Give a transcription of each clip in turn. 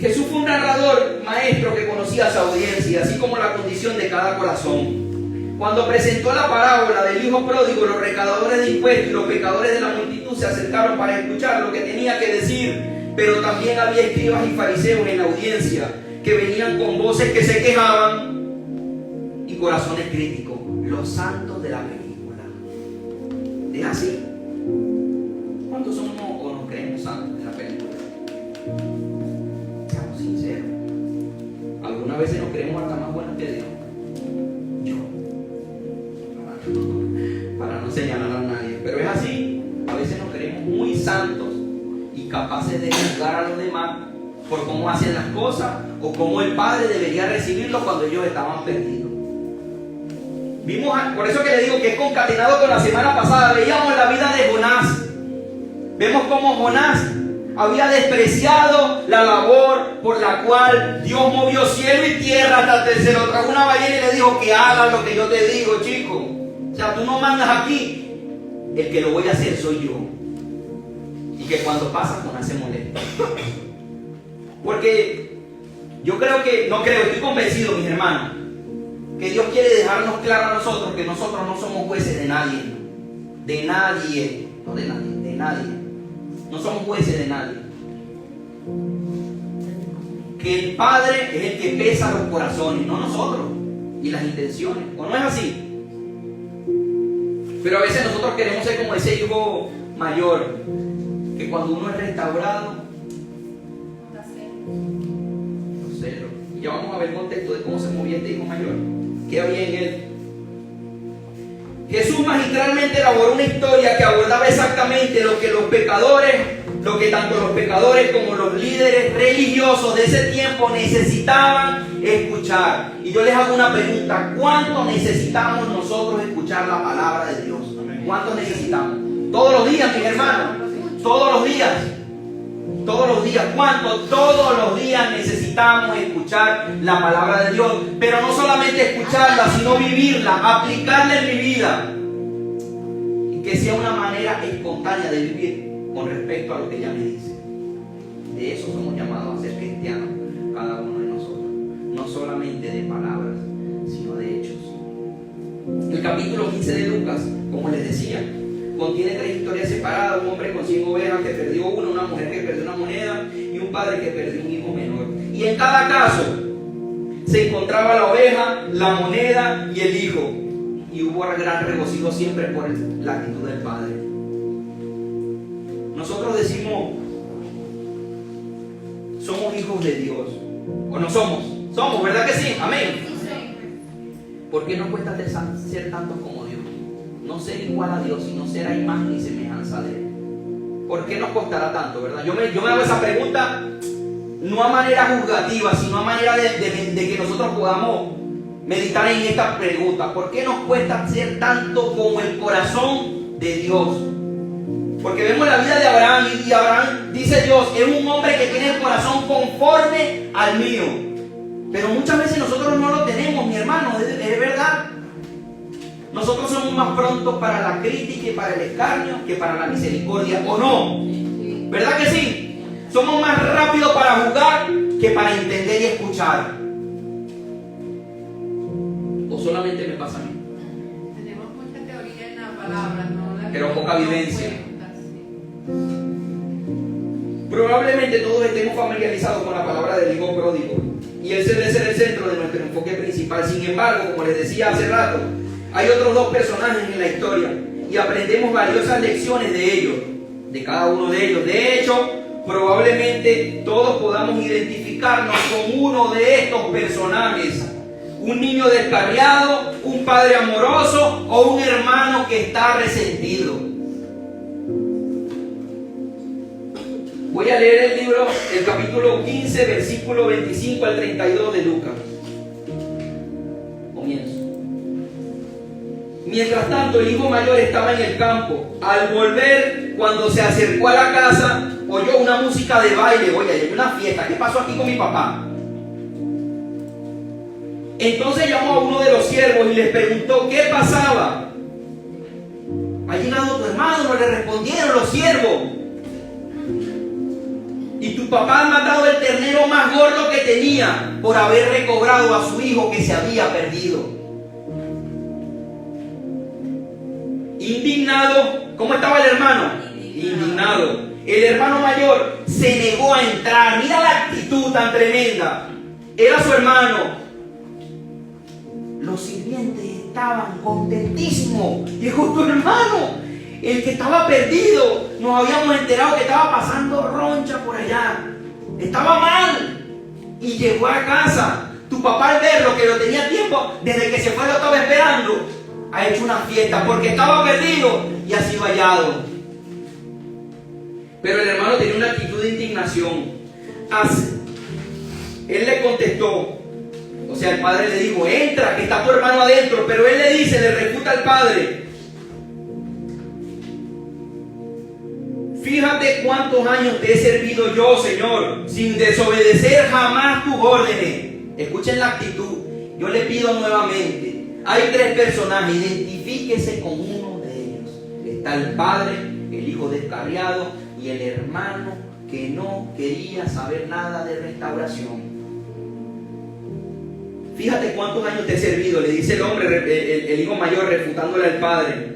Jesús fue un narrador maestro que conocía a su audiencia, así como la condición de cada corazón. Cuando presentó la parábola del hijo pródigo, los recaudadores de impuestos y los pecadores de la multitud se acercaron para escuchar lo que tenía que decir, pero también había escribas y fariseos en la audiencia que venían con voces que se quejaban y corazones críticos, los santos de la película. ¿Es así? ¿Cuántos somos o nos creemos santos de la película? Seamos sinceros. Algunas veces nos creemos hasta más buenos que Dios. Yo. Para no señalar a nadie. Pero es así. A veces nos creemos muy santos y capaces de juzgar a los demás por cómo hacen las cosas o cómo el Padre debería recibirlos cuando ellos estaban perdidos. Por eso que le digo que es concatenado con la semana pasada. Veíamos la vida de Jonás. Vemos cómo Jonás había despreciado la labor por la cual Dios movió cielo y tierra hasta que se lo tragó una ballena y le dijo que hagas lo que yo te digo, chico. O sea, tú no mandas aquí. El que lo voy a hacer soy yo. Y que cuando pasa, Jonás se molesta. Porque yo estoy convencido, mis hermanos, que Dios quiere dejarnos claro a nosotros que nosotros no somos jueces de nadie. De nadie. No de nadie, de nadie. No somos jueces de nadie. Que el Padre es el que pesa los corazones, no nosotros. Y las intenciones. ¿O no es así? Pero a veces nosotros queremos ser como ese hijo mayor. Que cuando uno es restaurado, ya vamos a ver el contexto de cómo se movía este hijo mayor. ¿Qué había en él? Jesús magistralmente elaboró una historia que abordaba exactamente lo que tanto los pecadores como los líderes religiosos de ese tiempo necesitaban escuchar. Y yo les hago una pregunta: ¿cuánto necesitamos nosotros escuchar la palabra de Dios? ¿Cuánto necesitamos? Todos los días, mis hermanos. Todos los días. Todos los días. ¿Cuánto? Todos los días necesitamos escuchar la palabra de Dios. Pero no solamente escucharla, sino vivirla, aplicarla en mi vida. Y que sea una manera espontánea de vivir con respecto a lo que ella me dice. De eso somos llamados a ser cristianos, cada uno de nosotros. No solamente de palabras, sino de hechos. El capítulo 15 de Lucas, como les decía, contiene 3 historias separadas: un hombre con 100 ovejas que perdió una mujer que perdió una moneda y un padre que perdió un hijo menor. Y en cada caso se encontraba la oveja, la moneda y el hijo. Y hubo gran regocijo siempre por la actitud del padre. Nosotros decimos, somos hijos de Dios. ¿O no somos? Somos, ¿verdad que sí? Amén. ¿Por qué nos cuesta ser tantos como Dios? No ser igual a Dios, sino ser a imagen y semejanza de Él. ¿Por qué nos costará tanto, verdad? Yo me hago esa pregunta no a manera juzgativa, sino a manera de que nosotros podamos meditar en esta pregunta. ¿Por qué nos cuesta ser tanto como el corazón de Dios? Porque vemos la vida de Abraham y Abraham, dice Dios, es un hombre que tiene el corazón conforme al mío. Pero muchas veces nosotros no lo tenemos, mi hermano, es verdad. Nosotros somos más prontos para la crítica y para el escarnio que para la misericordia, ¿o no? ¿Verdad que sí? Somos más rápidos para juzgar que para entender y escuchar. ¿O solamente me pasa a mí? Tenemos mucha teoría en la palabra, ¿no? Pero poca vivencia. Probablemente todos estemos familiarizados con la palabra del hijo pródigo y ese debe ser el centro de nuestro enfoque principal. Sin embargo, como les decía hace rato, hay otros 2 personajes en la historia y aprendemos valiosas lecciones de ellos, de cada uno de ellos. De hecho, probablemente todos podamos identificarnos con uno de estos personajes: un niño descarriado, un padre amoroso o un hermano que está resentido. Voy a leer el libro, el capítulo 15, versículo 25 al 32 de Lucas. Comienzo. Mientras tanto, el hijo mayor estaba en el campo. Al volver, cuando se acercó a la casa, oyó una música de baile. Oye, hay una fiesta. ¿Qué pasó aquí con mi papá? Entonces llamó a uno de los siervos y les preguntó qué pasaba. ¿Ha llegado tu hermano? No le respondieron los siervos. Y tu papá ha matado el ternero más más gordo que tenía por haber recobrado a su hijo que se había perdido. Indignado, ¿cómo estaba el hermano? Indignado. El hermano mayor se negó a entrar. Mira la actitud tan tremenda. Era su hermano. Los sirvientes estaban contentísimos. Dijo, tu hermano, el que estaba perdido, nos habíamos enterado que estaba pasando roncha por allá. Estaba mal. Y llegó a casa. Tu papá, al verlo, que lo tenía tiempo, desde que se fue lo estaba esperando, ha hecho una fiesta porque estaba perdido y ha sido hallado. Pero el hermano tenía una actitud de indignación. Él le contestó, o sea, el padre le dijo, entra, que está tu hermano adentro. Pero él le dice, le refuta al padre, fíjate cuántos años te he servido yo, Señor, sin desobedecer jamás tus órdenes. Escuchen la actitud. Yo le pido nuevamente, hay tres personajes, identifíquese con uno de ellos. Está el padre, el hijo descarriado y el hermano que no quería saber nada de restauración. Fíjate cuántos años te he servido, le dice el hombre, el hijo mayor, refutándole al padre.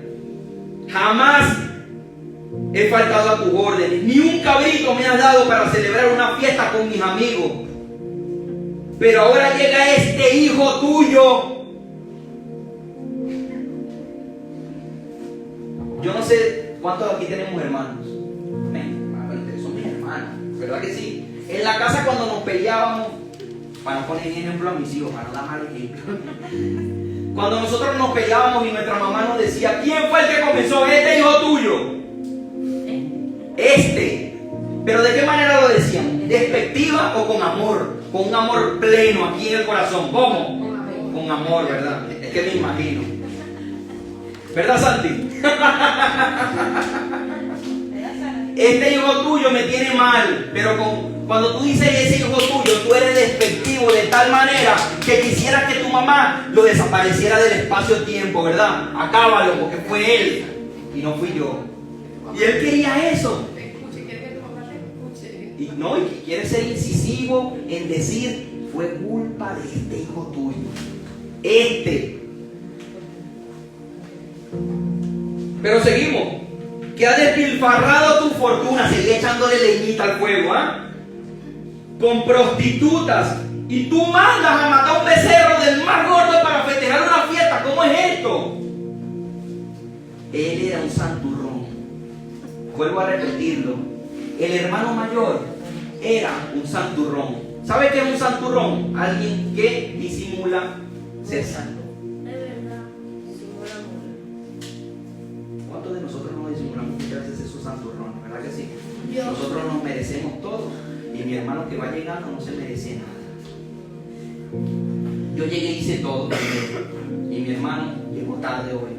Jamás he faltado a tus órdenes, ni un cabrito me has dado para celebrar una fiesta con mis amigos. Pero ahora llega este hijo tuyo. Yo no sé cuántos aquí tenemos hermanos. Ustedes son mis hermanos, ¿verdad que sí? En la casa cuando nos peleábamos, para no poner ejemplo a mis hijos, para no dar mal ejemplo. Cuando nosotros nos peleábamos y nuestra mamá nos decía, ¿quién fue el que comenzó? Este hijo tuyo. Pero ¿de qué manera lo decían? ¿Despectiva o con amor? Con un amor pleno aquí en el corazón. ¿Cómo? Con amor, ¿verdad? Es que me imagino. ¿Verdad, Santi? Este hijo tuyo me tiene mal, pero cuando tú dices ese hijo tuyo, tú eres despectivo de tal manera que quisieras que tu mamá lo desapareciera del espacio-tiempo, ¿verdad? Acábalo, porque fue él y no fui yo. Y él quería eso. Y no, y quiere ser incisivo en decir, fue culpa de este hijo tuyo. Pero seguimos. Que ha despilfarrado tu fortuna, seguía echándole leñita al fuego, con prostitutas, y tú mandas a matar un becerro del más gordo para festejar una fiesta. ¿Cómo es esto? Él era un santurrón. Vuelvo a repetirlo. El hermano mayor era un santurrón. ¿Sabe qué es un santurrón? Alguien que disimula ser santo. ¿Cuántos de nosotros no disimulamos muchas veces esos santurrones? ¿Verdad que sí? Nosotros nos merecemos todo. Y mi hermano que va llegando no se merece nada. Yo llegué y hice todo también. Y mi hermano llegó tarde hoy.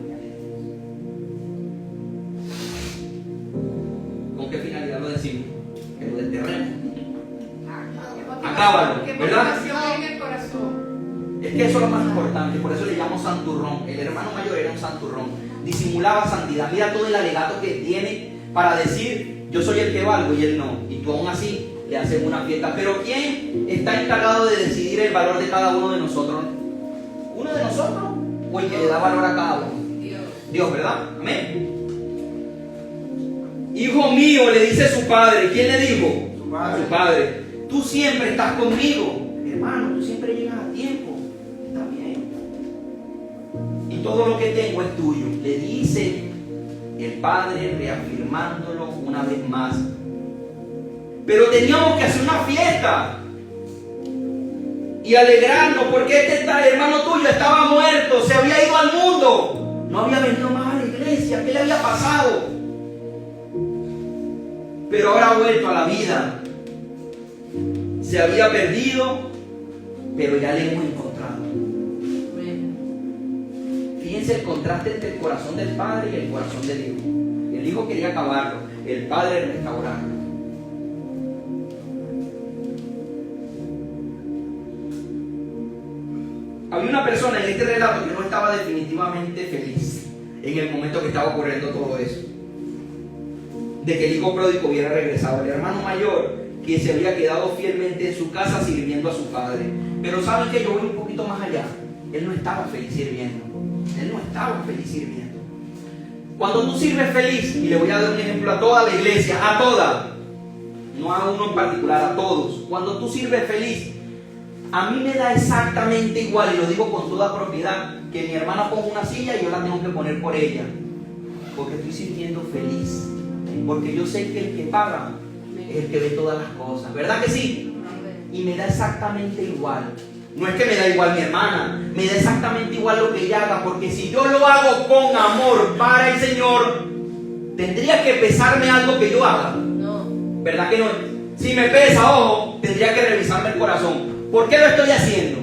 ¿Con qué finalidad lo decimos? Que lo desterremos. Acábalo, ¿verdad? Es que eso es lo más importante. Por eso le llamo santurrón. El hermano mayor era un santurrón. Disimulaba santidad. Mira todo el alegato que tiene para decir, yo soy el que valgo y él no. Y tú aún así le haces una fiesta. Pero ¿quién está encargado de decidir el valor de cada uno de nosotros? ¿Uno de nosotros? ¿O el que le da valor a cada uno? Dios, ¿verdad? Amén. Hijo mío, le dice su padre. ¿Quién le dijo? Su padre. Tú siempre estás conmigo. Hermano, tú siempre llegas a tiempo. Está bien. Y todo lo que tengo es tuyo. Le dice el padre, reafirmándolo una vez más. Pero teníamos que hacer una fiesta y alegrarnos, porque este hermano tuyo estaba muerto, se había ido al mundo, no había venido más a la iglesia. ¿Qué le había pasado? Pero ahora ha vuelto a la vida. Se había perdido, pero ya le hemos encontrado. Fíjense el contraste entre el corazón del padre y el corazón del hijo. El hijo quería acabarlo, el padre restaurarlo. Había una persona en este relato que no estaba definitivamente feliz en el momento que estaba ocurriendo todo eso, de que el hijo pródigo hubiera regresado. El hermano mayor que se había quedado fielmente en su casa sirviendo a su padre. Pero ¿saben qué? Yo voy un poquito más allá. Él no estaba feliz sirviendo. Él no estaba feliz sirviendo. Cuando tú sirves feliz, y le voy a dar un ejemplo a toda la iglesia, a toda, no a uno en particular, a todos. Cuando tú sirves feliz, a mí me da exactamente igual, y lo digo con toda propiedad, que mi hermana ponga una silla y yo la tengo que poner por ella. Porque estoy sirviendo feliz. Porque yo sé que el que paga es el que ve todas las cosas. ¿Verdad que sí? Y me da exactamente igual. No es que me da igual mi hermana, me da exactamente igual lo que ella haga. Porque si yo lo hago con amor para el Señor, tendría que pesarme algo que yo haga. No. ¿Verdad que no? Si me pesa, ojo, tendría que revisarme el corazón. ¿Por qué lo estoy haciendo?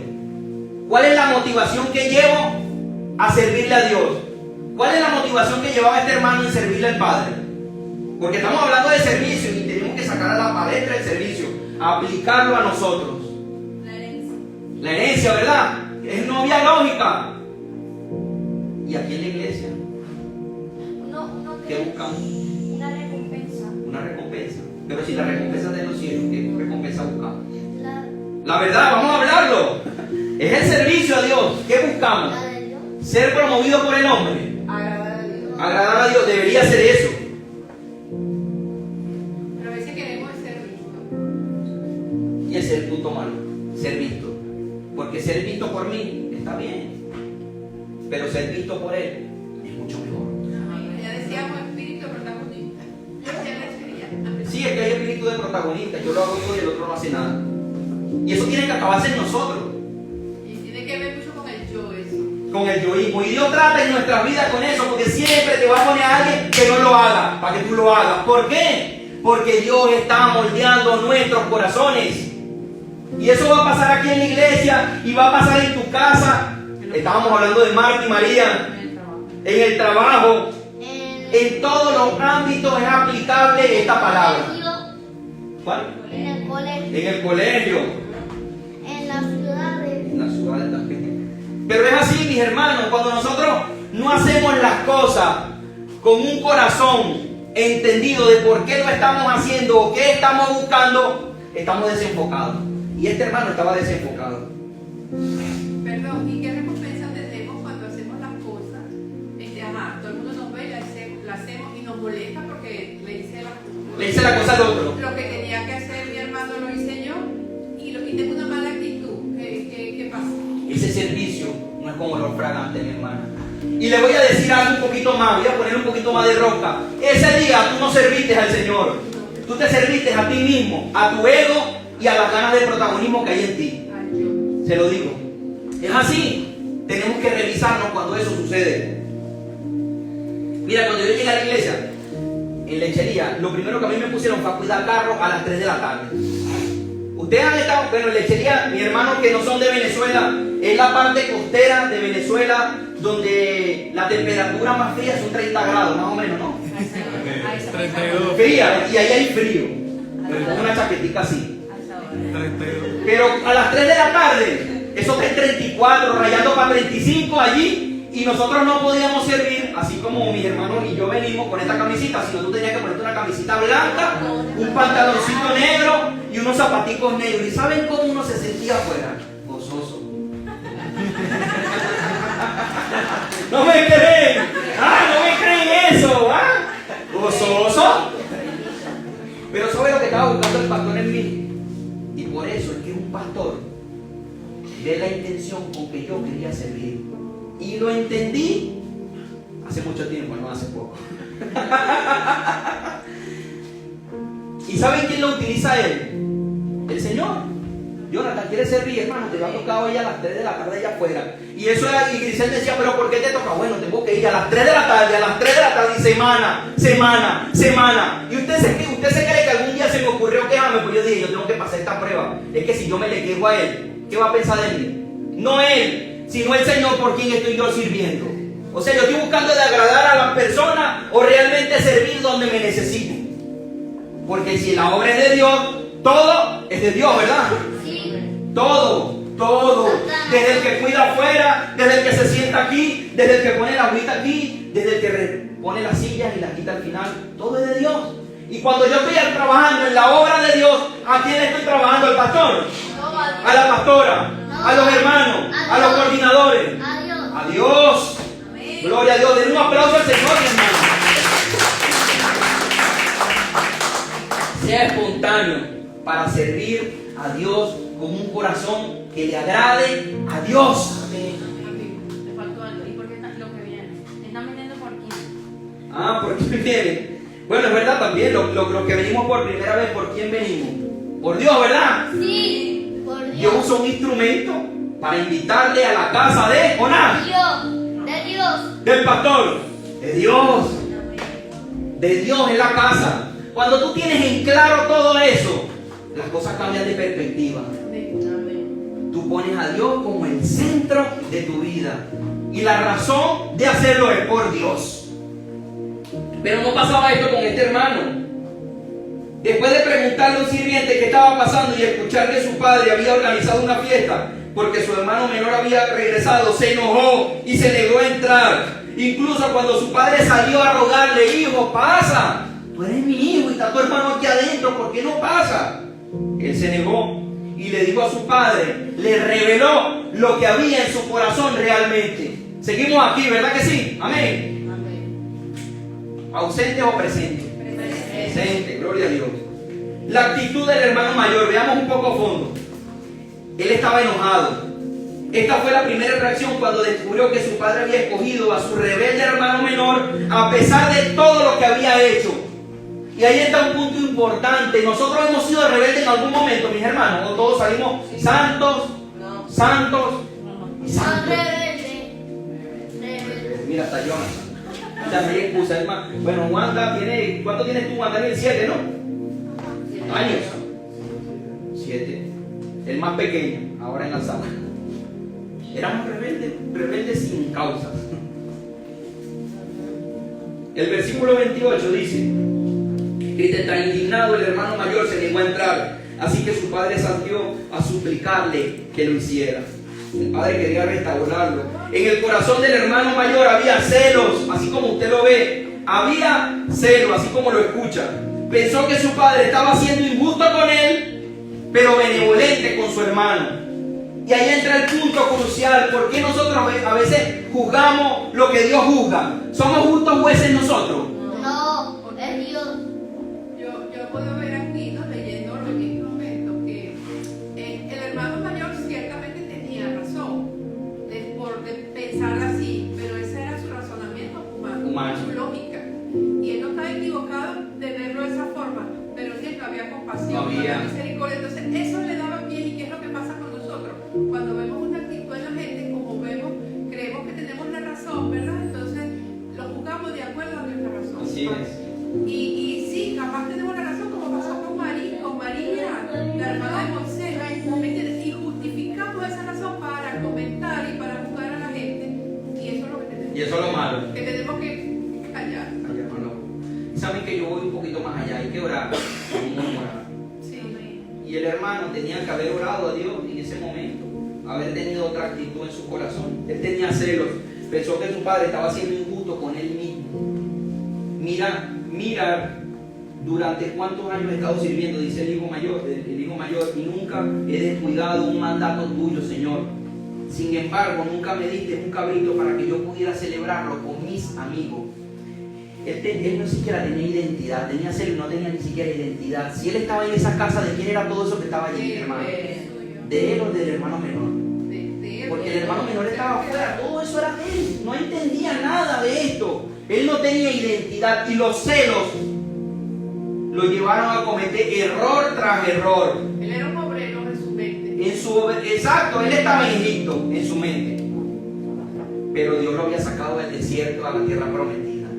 ¿Cuál es la motivación que llevo a servirle a Dios? ¿Cuál es la motivación que llevaba este hermano en servirle al Padre? Porque estamos hablando de servicio y tenemos que sacar a la palestra el servicio, aplicarlo a nosotros. La herencia, ¿verdad? No había lógica. ¿Y aquí en la iglesia? ¿Qué buscamos? Una recompensa. Una recompensa. Pero si la recompensa es de los cielos, ¿qué recompensa buscamos? La verdad, vamos a hablarlo. Es el servicio a Dios. ¿Qué buscamos? La de Dios. Ser promovido por el hombre. Agradar a Dios. Agradar a Dios, debería ser eso. Pero a veces queremos ser vistos. Y ese es el punto malo, ser visto. Porque ser visto por mí está bien, pero ser visto por Él es mucho mejor. Ya decíamos espíritu protagonista. Ya la experiencia. Sí, es que hay espíritu de protagonista, yo lo hago yo y el otro no hace nada. Y eso tiene que acabarse en nosotros, Y tiene que ver mucho con el yo eso. con el yoísmo. Y Dios trata en nuestras vidas con eso, porque siempre te va a poner a alguien que no lo haga, para que tú lo hagas. ¿Por qué? Porque Dios está moldeando nuestros corazones. Y eso va a pasar aquí en la iglesia y va a pasar en tu casa. Estábamos hablando de Marta y María. En el trabajo, en todos los ámbitos es aplicable esta palabra. ¿Cuál? En el colegio. En el colegio, En las ciudades. en las ciudades también. Pero es así, mis hermanos, cuando nosotros no hacemos las cosas con un corazón entendido de por qué lo estamos haciendo o qué estamos buscando, estamos desenfocados. Y este hermano estaba desenfocado. Perdón, ¿y qué recompensa tenemos cuando hacemos las cosas? Todo el mundo nos ve, la hacemos y nos molesta porque Le hice la cosa al otro. lo que tenía que hacer mi hermano lo hice yo y tengo una mala actitud. ¿Qué pasa? Ese servicio no es como los fragantes, mi hermana. Y le voy a decir algo un poquito más, voy a poner un poquito más de roca. Ese día tú no serviste al Señor. Tú te serviste a ti mismo, a tu ego y a las ganas de protagonismo que hay en ti. Ay, yo. Se lo digo. Es así. Tenemos que revisarnos cuando eso sucede. Mira, cuando yo llegué a la iglesia, en lechería, lo primero que a mí me pusieron fue a cuidar carros a las 3 de la tarde. Ustedes han estado, bueno, en lechería, mis hermanos que no son de Venezuela, es la parte costera de Venezuela donde la temperatura más fría son 30 grados, más o menos, ¿no? 32. Fría, y ahí hay frío. Pero con una chaquetica así. 32. Pero a las 3 de la tarde, eso está en 34, rayando para 35 allí, y nosotros no podíamos servir, así como mis hermanos y yo venimos con esta camisita, sino tú tenías que ponerte una camisita blanca, un pantaloncito negro y unos zapaticos negros. ¿Y saben cómo uno se sentía afuera? Gozoso. ¿No me creen? ¿No me creen eso? ¿Gozoso? Pero ¿sabe lo que estaba buscando el pastor en mí? Y por eso es que un pastor ve la intención con que yo quería servir. Y lo entendí hace mucho tiempo, no hace poco. ¿Y saben quién lo utiliza él? El Señor. Jonathan quiere servir, hermano, te va a tocar hoy a las 3 de la tarde allá afuera. Y eso era, y Grisel decía, pero ¿por qué te toca? Bueno, tengo que ir a las 3 de la tarde, a las 3 de la tarde, y semana. Y usted se cree que algún día se me ocurrió quejarme, pues yo dije, yo tengo que pasar esta prueba. Es que si yo me le quejo a él, ¿qué va a pensar de mí? No él, sino el Señor por quien estoy yo sirviendo. O sea, yo estoy buscando de agradar a las personas o realmente servir donde me necesiten. Porque si la obra es de Dios, todo es de Dios, ¿verdad? Sí. Todo. Desde el que cuida afuera, desde el que se sienta aquí, desde el que pone la agüita aquí, desde el que pone las sillas y las quita al final. Todo es de Dios. Y cuando yo estoy trabajando en la obra de Dios, ¿A quién le estoy trabajando? ¿Al pastor? No, a Dios. ¿A la pastora? ¿A los hermanos? ¿A los coordinadores? A Dios. ¡A Dios! Amén. Gloria a Dios. Den un aplauso al Señor, mi hermano. Sea espontáneo para servir a Dios con un corazón que le agrade a Dios. Amén. Le faltó algo. ¿Y por qué lo que viene? ¿Están vendiendo por quién? Ah, ¿por quién viene? Bueno, es verdad también, lo que venimos por primera vez, ¿por quién venimos? Por Dios, ¿verdad? Sí, por Dios. Dios usa un instrumento para invitarle a la casa de Jonás, Dios. De Dios. del pastor, de Dios. De Dios en la casa. Cuando tú tienes en claro todo eso, las cosas cambian de perspectiva. Tú pones a Dios como el centro de tu vida. Y la razón de hacerlo es por Dios. Pero no pasaba esto con este hermano. Después de preguntarle a un sirviente qué estaba pasando y escuchar que su padre había organizado una fiesta porque su hermano menor había regresado, se enojó y se negó a entrar. Incluso cuando su padre salió a rogarle: hijo, pasa, tú eres mi hijo y está tu hermano aquí adentro, ¿por qué no pasa? Él se negó y le dijo a su padre, le reveló lo que había en su corazón realmente. Seguimos aquí, ¿verdad que sí? Amén. ¿Ausente o presente? Presente, gloria a Dios. La actitud del hermano mayor, veamos un poco a fondo. Él estaba enojado. Esta fue la primera reacción cuando descubrió que su padre había escogido a su rebelde hermano menor a pesar de todo lo que había hecho. Y ahí está un punto importante. Nosotros hemos sido rebeldes en algún momento, mis hermanos. No todos salimos santos, santos y Son santos. rebeldes. Rebeldes. Mira, hasta Jonathan. Ya no hay excusa, es más. Bueno, Wanda tiene, ¿cuánto tienes tú, Wanda? Tiene 7, ¿no? Años. 7. El más pequeño, ahora en la sala. Éramos rebeldes sin causas. El versículo 28 dice: que tan indignado el hermano mayor se negó a entrar, así que su padre salió a suplicarle que lo hiciera. El padre quería restaurarlo. En el corazón del hermano mayor había celos, así como usted lo ve. Había celos, así como lo escucha. Pensó que su padre estaba siendo injusto con él, pero benevolente con su hermano. Y ahí entra el punto crucial. ¿Por qué nosotros a veces juzgamos lo que Dios juzga? ¿Somos justos jueces nosotros? No, es Dios. Yo puedo ver aquí, ¿no? Leyendo en este momento, que el hermano mayor ciertamente tenía razón de pensar así, pero ese era su razonamiento humano, su lógica. Y él no estaba equivocado de verlo de esa forma, pero sí que había compasión, No había misericordia. Entonces, eso le daba pie. ¿Y qué es lo que pasa con nosotros? Cuando vemos una actitud en la gente, como vemos, creemos que tenemos la razón, ¿verdad? Entonces, lo juzgamos de acuerdo a nuestra razón. Así es. Y sí, capaz tenemos la razón, como pasó con María, la hermana de Moisés, ¿me entiendes? Y justificamos esa razón para comentar y para juzgar a la gente. Y eso es lo que tenemos. Y eso es lo malo. Que tenemos que callar. Ay, hermano. Saben que yo voy un poquito más allá. Hay que orar. Vamos a orar. Sí. Y el hermano tenía que haber orado a Dios en ese momento, haber tenido otra actitud en su corazón. Él tenía celos, pensó que su padre estaba siendo injusto con él mismo. Mira, durante cuántos años he estado sirviendo, dice el hijo mayor, y nunca he descuidado un mandato tuyo, Señor. Sin embargo, nunca me diste un cabrito para que yo pudiera celebrarlo con mis amigos. Él no siquiera tenía identidad, tenía celos, no tenía ni siquiera identidad. Si él estaba en esa casa, ¿de quién era todo eso que estaba allí, hermano? De él o del hermano menor. Porque el hermano menor estaba afuera, todo eso era de él, no entendía nada de esto. Él no tenía identidad y los celos lo llevaron a cometer error tras error. Él era un obrero en su mente. Exacto, él estaba en Egipto, en su mente. Pero Dios lo había sacado del desierto a la tierra prometida.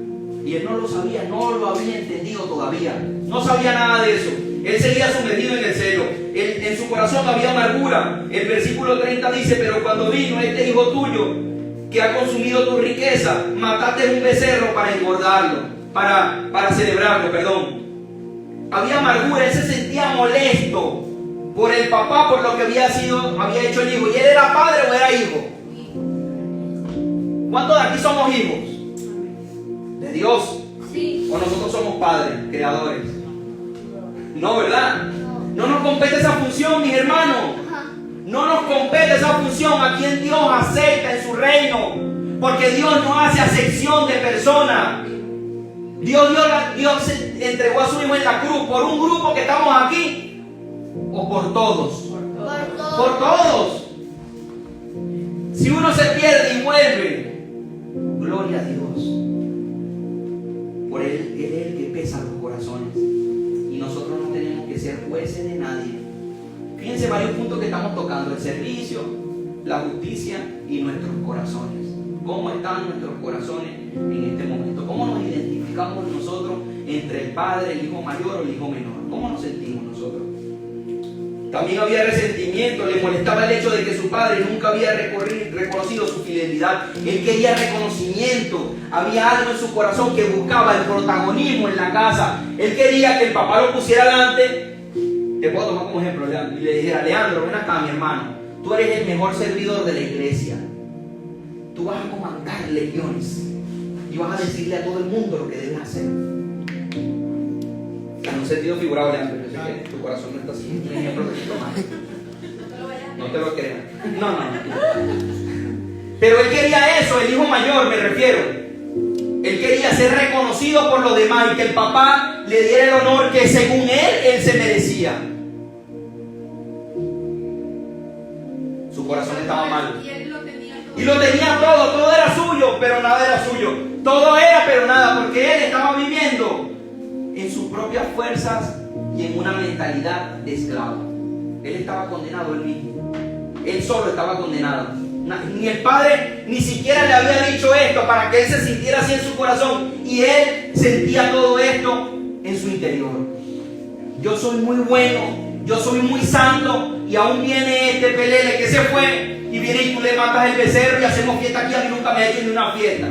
Y él no lo sabía, no lo había entendido todavía. No sabía nada de eso. Él seguía sumergido en el celo. En su corazón había amargura. El versículo 30 dice: pero cuando vino este hijo tuyo, que ha consumido tu riqueza, mataste un becerro para engordarlo, para celebrarlo, perdón. Había amargura, él se sentía molesto por el papá, por lo que había hecho el hijo. ¿Y él era padre o era hijo? ¿Cuántos de aquí somos hijos? ¿De Dios? Sí. ¿O nosotros somos padres, creadores? No, ¿verdad? No nos compete esa función, mis hermanos. Ajá. No nos compete esa función a quien Dios acepta en su reino. Porque Dios no hace acepción de personas. Dios se entregó a su hijo en la cruz por un grupo que estamos aquí o por todos. Por todo. Por todos. Si uno se pierde y vuelve, gloria a Dios. Por Él es el que pesa los corazones. Y nosotros no tenemos que ser jueces de nadie. Fíjense varios puntos que estamos tocando: el servicio, la justicia y nuestros corazones. ¿Cómo están nuestros corazones en este momento? ¿Cómo nos identificamos nosotros entre el padre, el hijo mayor o el hijo menor? ¿Cómo nos sentimos nosotros? También había resentimiento, le molestaba el hecho de que su padre nunca había reconocido su fidelidad. Él quería reconocimiento, había algo en su corazón que buscaba el protagonismo en la casa. Él quería que el papá lo pusiera delante. Te puedo tomar como ejemplo, Leandro, y le dijera: Leandro, ven acá, mi hermano, tú eres el mejor servidor de la iglesia. Tú vas a comandar legiones y vas a decirle a todo el mundo lo que debes hacer. En un sentido figurado, Leandro, yo sé que tu corazón no está así. Un ejemplo que te tomas. No te lo creas. No. Pero él quería eso, el hijo mayor, me refiero. Él quería ser reconocido por los demás y que el papá le diera el honor que según él se merecía. Su corazón estaba mal. Y lo tenía todo era suyo, pero nada era suyo. Todo era, pero nada, porque él estaba viviendo en sus propias fuerzas y en una mentalidad de esclavo. Él estaba condenado él mismo. Él solo estaba condenado. Ni el padre ni siquiera le había dicho esto para que él se sintiera así en su corazón. Y él sentía todo esto en su interior. Yo soy muy bueno, yo soy muy santo, y aún viene este pelele que se fue y viene y tú le matas el becerro y hacemos fiesta aquí. A mí nunca me ha hecho ni una fiesta.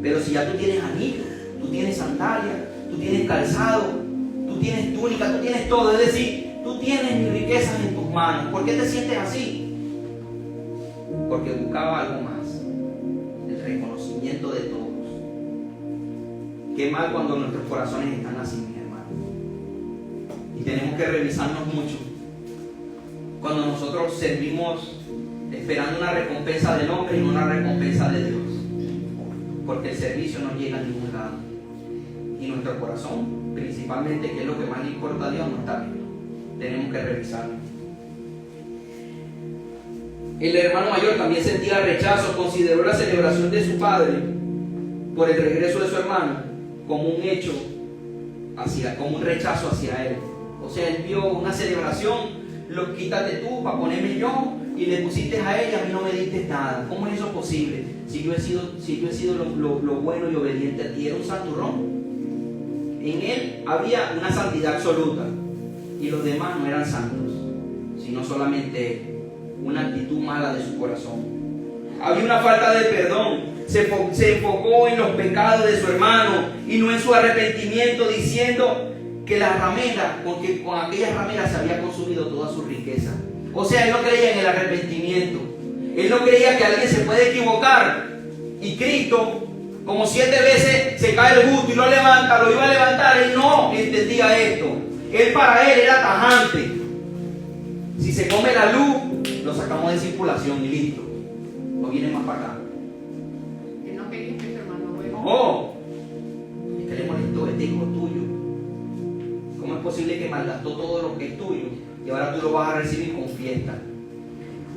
Pero si ya tú tienes anillos, tú tienes sandalias, tú tienes calzado, tú tienes túnica, tú tienes todo, es decir, tú tienes mis riquezas en tus manos. ¿Por qué te sientes así? Porque buscaba algo más, el reconocimiento de todos. Qué mal cuando nuestros corazones están así, mis hermanos. Y tenemos que revisarnos mucho. Cuando nosotros servimos esperando una recompensa del hombre y no una recompensa de Dios. Porque el servicio no llega a ningún lado. Y nuestro corazón, principalmente, que es lo que más le importa a Dios, no está bien. Tenemos que revisarlo. El hermano mayor también sentía rechazo, consideró la celebración de su padre por el regreso de su hermano como un hecho, como un rechazo hacia él. O sea, él vio una celebración, lo quítate tú para ponerme yo, y le pusiste a ella, a mí no me diste nada. ¿Cómo es eso posible? Si yo he sido lo bueno y obediente a ti. Era un santurrón. En él había una santidad absoluta y los demás no eran santos, sino solamente una actitud mala de su corazón. Había una falta de perdón. Se enfocó en los pecados de su hermano y no en su arrepentimiento, diciendo que las rameras, porque con aquellas rameras se había consumido toda su riqueza. O sea, él no creía en el arrepentimiento. Él no creía que alguien se puede equivocar. Y Cristo, como 7 veces se cae el justo y lo levanta, lo iba a levantar. Él no entendía esto. Él, para él, era tajante. Si se come la luz, lo sacamos de circulación y listo. No viene más para acá. Que no quería que su hermano bueno. No. Es que le molestó, este hijo es tuyo. ¿Cómo es posible que malgastó todo lo que es tuyo y ahora tú lo vas a recibir con fiesta?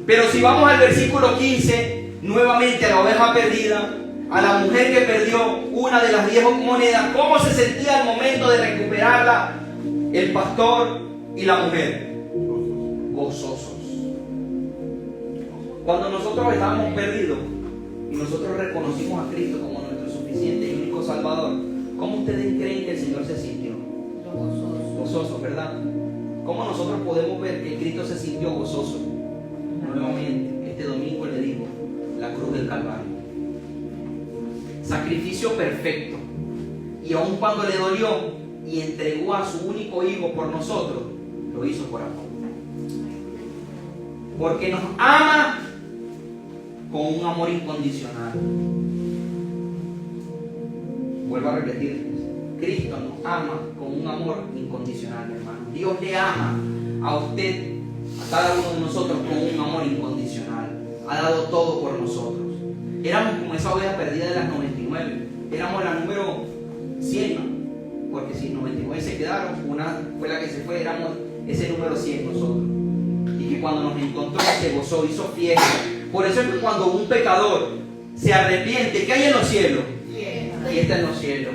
Pero si vamos al versículo 15, nuevamente a la oveja perdida, a la mujer que perdió una de las 10 monedas, ¿cómo se sentía al momento de recuperarla el pastor y la mujer? Gozosos. Cuando nosotros estábamos perdidos y nosotros reconocimos a Cristo como nuestro suficiente y único Salvador, ¿cómo ustedes creen que el Señor se sintió? Gozoso, ¿verdad? ¿Cómo nosotros podemos ver que Cristo se sintió gozoso? Nuevamente, este domingo le digo, la cruz del Calvario. Sacrificio perfecto. Y aun cuando le dolió y entregó a su único hijo por nosotros, lo hizo por amor. Porque nos ama con un amor incondicional. Vuelvo a repetirles, Cristo nos ama con un amor incondicional, hermano. Dios le ama a usted, a cada uno de nosotros, con un amor incondicional. Ha dado todo por nosotros. Éramos como esa oveja perdida de las 99. Éramos la número 100, ¿no? Porque si 99 se quedaron, una fue la que se fue, éramos ese número 100 nosotros. Y que cuando nos encontró se gozó, hizo fiesta. Por eso es que cuando un pecador se arrepiente, ¿qué hay en los cielos? Fiesta en los cielos.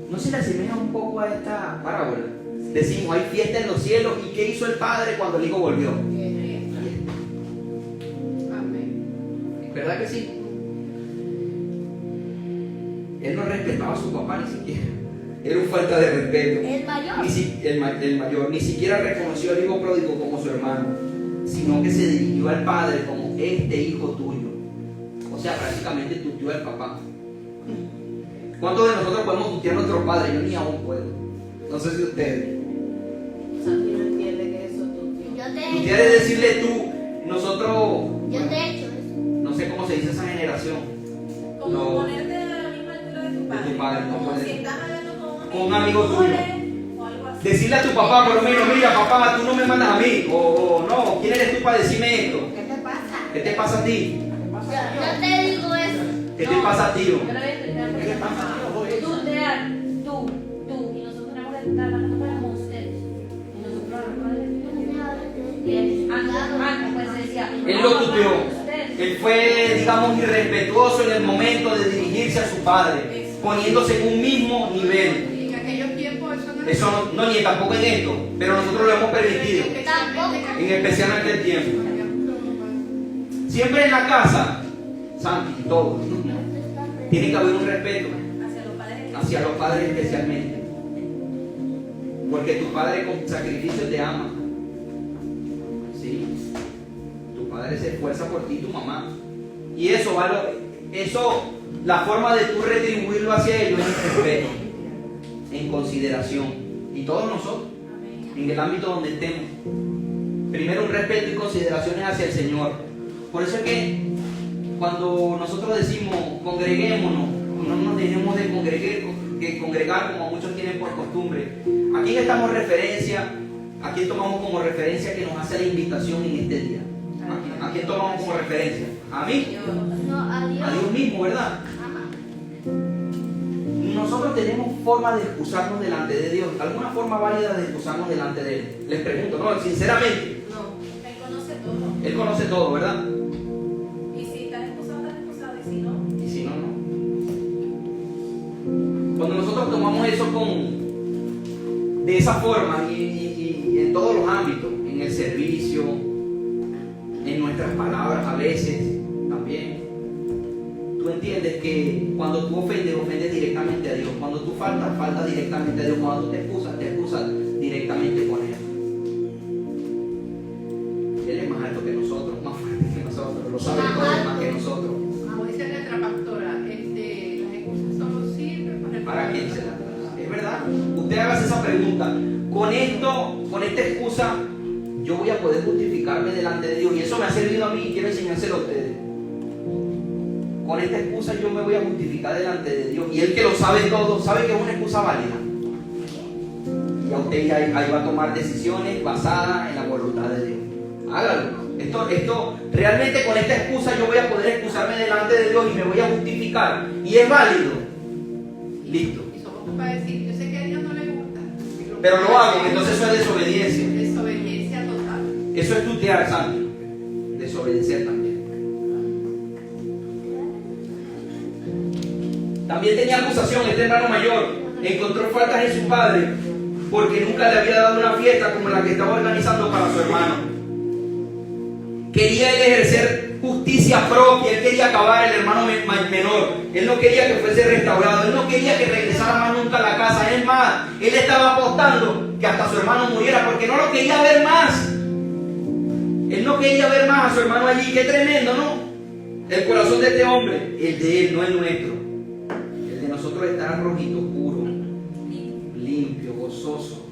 ¿No se le asemeja un poco a esta parábola? Decimos, hay fiesta en los cielos. ¿Y qué hizo el Padre cuando el Hijo volvió? Amén. ¿Verdad que sí? Él no respetaba a su papá ni siquiera. Era una falta de respeto. El mayor. El mayor ni siquiera reconoció al hijo pródigo como su hermano, sino que se dirigió al padre como este hijo tuyo. O sea, prácticamente tuteó al papá. ¿Cuántos de nosotros podemos tutear a nuestro padre? Yo ni aún puedo. No sé si ustedes. Yo te he Tutear es decirle tú, nosotros, Yo te he hecho eso. no sé cómo se dice esa generación. Como No. ponerte a la misma altura de tu padre. padre, no Como puedes. si estás hablando Con un amigo tuyo. o algo así. Decirle a tu papá por lo menos, mira papá, tú no me mandas a mí. O no, ¿quién eres tú para decirme esto? ¿Qué te pasa? ¿Qué te pasa a ti? Yo te digo eso. ¿Qué te pasa a ti? Yo le voy a explicar por qué. Tutear, tú, y nosotros tenemos que estar hablando como ustedes. Y nosotros antes pues se decía. Él lo tuteó. Ustedes. Él fue, digamos, irrespetuoso en el momento de dirigirse a su padre, poniéndose en un mismo nivel. Y en aquellos tiempos Eso no, ni tampoco en esto, pero nosotros lo hemos permitido, en especial en aquel tiempo. Siempre en la casa, Santi, y todo, tiene que haber un respeto hacia los padres especialmente. Porque tu padre con sacrificio te ama. ¿Sí? Tu padre se esfuerza por ti, tu mamá. Y eso, la forma de tú retribuirlo hacia ellos es en respeto, en consideración. Y todos nosotros, en el ámbito donde estemos. Primero un respeto y consideraciones hacia el Señor. Por eso es que cuando nosotros decimos congreguémonos, no nos dejemos de congregar como muchos tienen por costumbre. ¿A quién estamos referencia? ¿A quién tomamos como referencia que nos hace la invitación en este día? ¿A quién tomamos como referencia? ¿A mí? No, adiós. A Dios mismo, ¿verdad? Nosotros tenemos forma de excusarnos delante de Dios, alguna forma válida de excusarnos delante de Él. Les pregunto, no, sinceramente, No, Él conoce todo. Él conoce todo, ¿verdad? Y si estás excusado, y si no. Y si no, no. Cuando nosotros tomamos eso de esa forma y en todos los ámbitos, en el servicio, en nuestras palabras a veces también, tú entiendes que cuando tú ofendes directamente a Dios. Cuando tú faltas directamente a Dios. Cuando tú te excusas directamente con Él. Él es más alto que nosotros, más fuerte que nosotros, lo sabe todo más que nosotros. Como dice nuestra pastora, las excusas solo sirven ¿Para quién se la? Es verdad. Usted hágase esa pregunta. Con esta excusa, yo voy a poder justificarme delante de Dios. Y eso me ha servido a mí y quiero enseñárselo a ustedes. Con esta excusa yo me voy a justificar delante de Dios. Y Él que lo sabe todo, sabe que es una excusa válida. Y a usted ahí va a tomar decisiones basadas en la voluntad de Dios. Hágalo. Esto, realmente con esta excusa yo voy a poder excusarme delante de Dios y me voy a justificar. Y es válido. Listo. Y somos para decir, yo sé que a Dios no le gusta. Pero lo hago, entonces eso es desobediencia. Desobediencia total. Eso es tutear, Santi. Desobedecer también. También tenía acusación este hermano mayor. Encontró faltas en su padre porque nunca le había dado una fiesta como la que estaba organizando para su hermano. Quería él ejercer justicia propia. Él quería acabar el hermano menor. Él no quería que fuese restaurado. Él no quería que regresara más nunca a la casa. Es más, él estaba apostando que hasta su hermano muriera porque no lo quería ver más. Él no quería ver más a su hermano allí. Qué tremendo, ¿no? El corazón de este hombre, el de él, no el nuestro. El de nosotros está rojito, puro, limpio, gozoso.